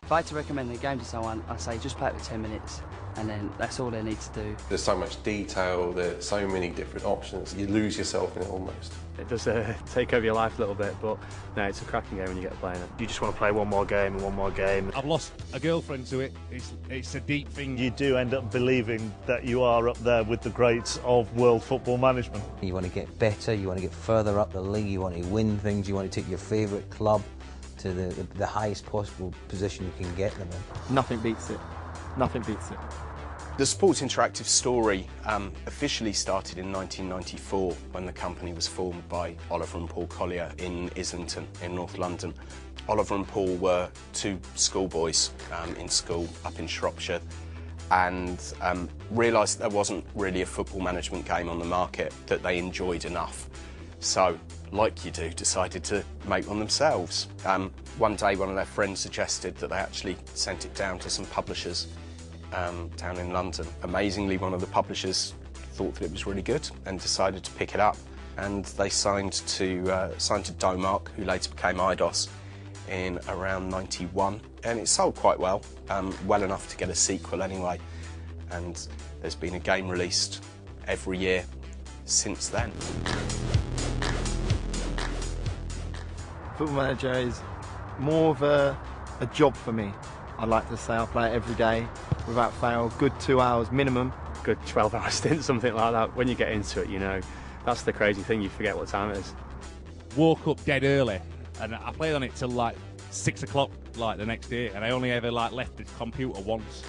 If I had to recommend the game to someone, I'd say just play it for 10 minutes and then that's all they need to do. There's so much detail, there's so many different options, you lose yourself in it almost. It does take over your life a little bit, but no, it's a cracking game when you get playing it. You just want to play one more game and one more game. I've lost a girlfriend to it. It's a deep thing. You do end up believing that you are up there with the greats of world football management. You want to get better, you want to get further up the league, you want to win things, you want to take your favourite club to the highest possible position you can get them in. Nothing beats it. Nothing beats it. The Sports Interactive story officially started in 1994 when the company was formed by Oliver and Paul Collier in Islington in North London. Oliver and Paul were two schoolboys in school up in Shropshire and realised there wasn't really a football management game on the market that they enjoyed enough. So, like you do, decided to make one themselves. One day one of their friends suggested that they actually sent it down to some publishers down in London. Amazingly, one of the publishers thought that it was really good and decided to pick it up, and they signed to Domark, who later became Eidos, in around '91, and it sold quite well, well enough to get a sequel anyway, and there's been a game released every year since then. Football Manager is more of a job for me. I'd like to say I play it every day without fail, good 2 hours minimum. Good 12-hour stint, something like that. When you get into it, you know, that's the crazy thing, you forget what time it is. Woke up dead early and I played on it till like 6 o'clock like the next day, and I only ever left the computer once.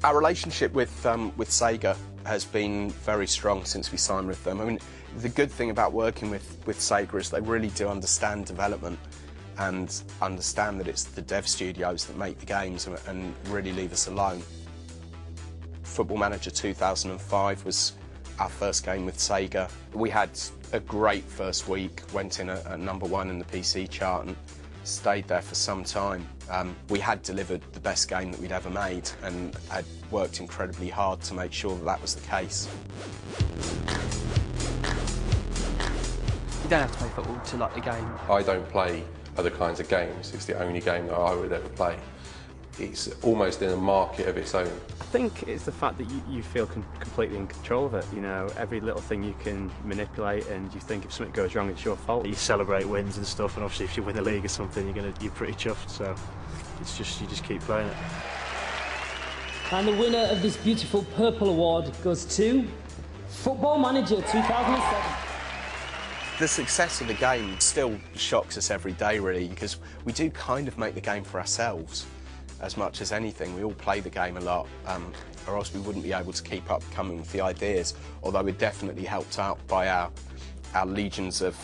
Our relationship with Sega has been very strong since we signed with them. I mean, the good thing about working with Sega is they really do understand development and understand that it's the dev studios that make the games and really leave us alone. Football Manager 2005 was our first game with Sega. We had a great first week, went in at #1 in the PC chart and stayed there for some time. We had delivered the best game that we'd ever made and had worked incredibly hard to make sure that that was the case. You don't have to play football to like the game. I don't play other kinds of games, it's the only game that I would ever play. It's almost in a market of its own. I think it's the fact that you feel completely in control of it, you know, every little thing you can manipulate, and you think if something goes wrong it's your fault. You celebrate wins and stuff, and obviously if you win the league or something you're pretty chuffed, so it's just you just keep playing it. And the winner of this beautiful purple award goes to Football Manager 2007. The success of the game still shocks us every day, really, because we do kind of make the game for ourselves as much as anything. We all play the game a lot, or else we wouldn't be able to keep up coming with the ideas, although we're definitely helped out by our legions of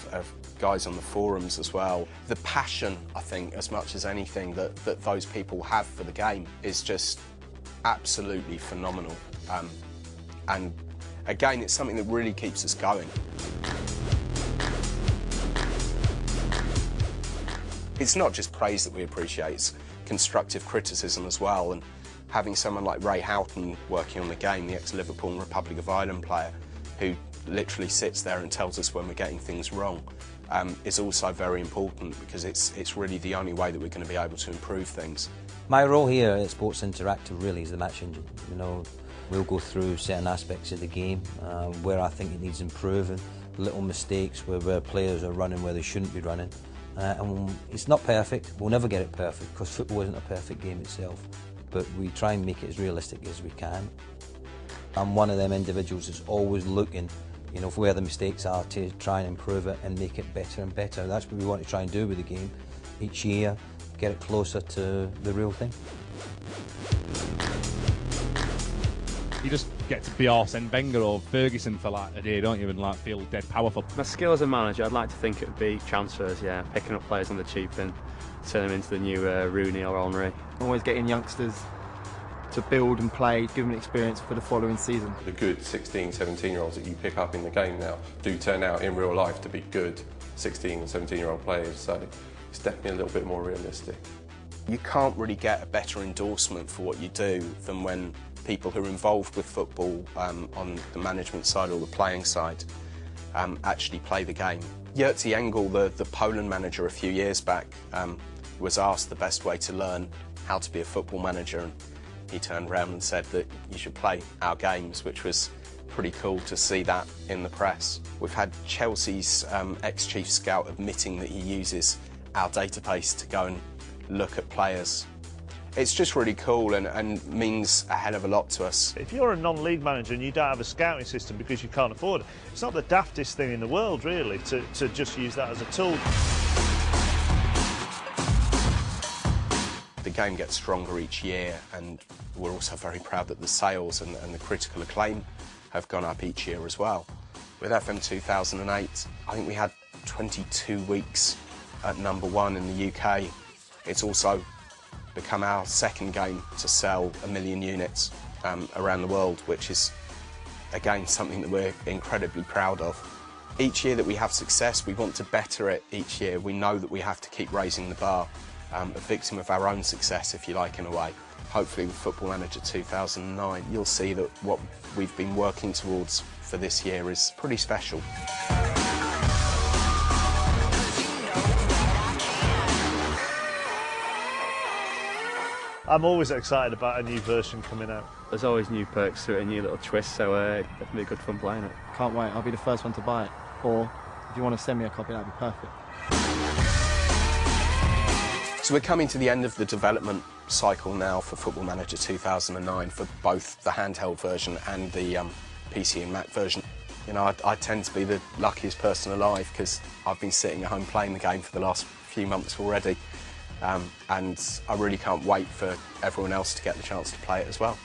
guys on the forums as well. The passion, I think, as much as anything that those people have for the game is just absolutely phenomenal. And again, it's something that really keeps us going. It's not just praise that we appreciate, it's constructive criticism as well, and having someone like Ray Houghton working on the game, the ex-Liverpool and Republic of Ireland player, who literally sits there and tells us when we're getting things wrong, is also very important, because it's really the only way that we're going to be able to improve things. My role here at Sports Interactive really is the match engine. You know, we'll go through certain aspects of the game where I think it needs improving, little mistakes where players are running where they shouldn't be running. And it's not perfect, we'll never get it perfect, because football isn't a perfect game itself, but we try and make it as realistic as we can. I'm one of them individuals that's always looking, you know, for where the mistakes are to try and improve it and make it better and better. That's what we want to try and do with the game each year, get it closer to the real thing. You just get to be Arsene Wenger or Ferguson for like a day, don't you, and like feel dead powerful. My skill as a manager, I'd like to think it would be transfers, yeah, picking up players on the cheap and turn them into the new Rooney or Henry. Always getting youngsters to build and play, give them experience for the following season. The good 16, 17-year-olds that you pick up in the game now do turn out in real life to be good 16 and 17-year-old players, so it's definitely a little bit more realistic. You can't really get a better endorsement for what you do than when people who are involved with football on the management side or the playing side actually play the game. Jerzy Engel, the Poland manager a few years back, was asked the best way to learn how to be a football manager, and he turned around and said that you should play our games, which was pretty cool to see that in the press. We've had Chelsea's ex-chief scout admitting that he uses our database to go and look at players. It's just really cool and means a hell of a lot to us. If you're a non-league manager and you don't have a scouting system because you can't afford it, it's not the daftest thing in the world, really, to just use that as a tool. The game gets stronger each year, and we're also very proud that the sales and the critical acclaim have gone up each year as well. With FM 2008, I think we had 22 weeks at #1 in the UK. It's also become our second game to sell 1 million units around the world, which is, again, something that we're incredibly proud of. Each year that we have success, we want to better it each year. We know that we have to keep raising the bar, a victim of our own success, if you like, in a way. Hopefully with Football Manager 2009, you'll see that what we've been working towards for this year is pretty special. I'm always excited about a new version coming out. There's always new perks to it, a new little twist, so definitely good fun playing it. Can't wait, I'll be the first one to buy it. Or if you want to send me a copy, that'd be perfect. So we're coming to the end of the development cycle now for Football Manager 2009 for both the handheld version and the PC and Mac version. You know, I tend to be the luckiest person alive because I've been sitting at home playing the game for the last few months already, and I really can't wait for everyone else to get the chance to play it as well.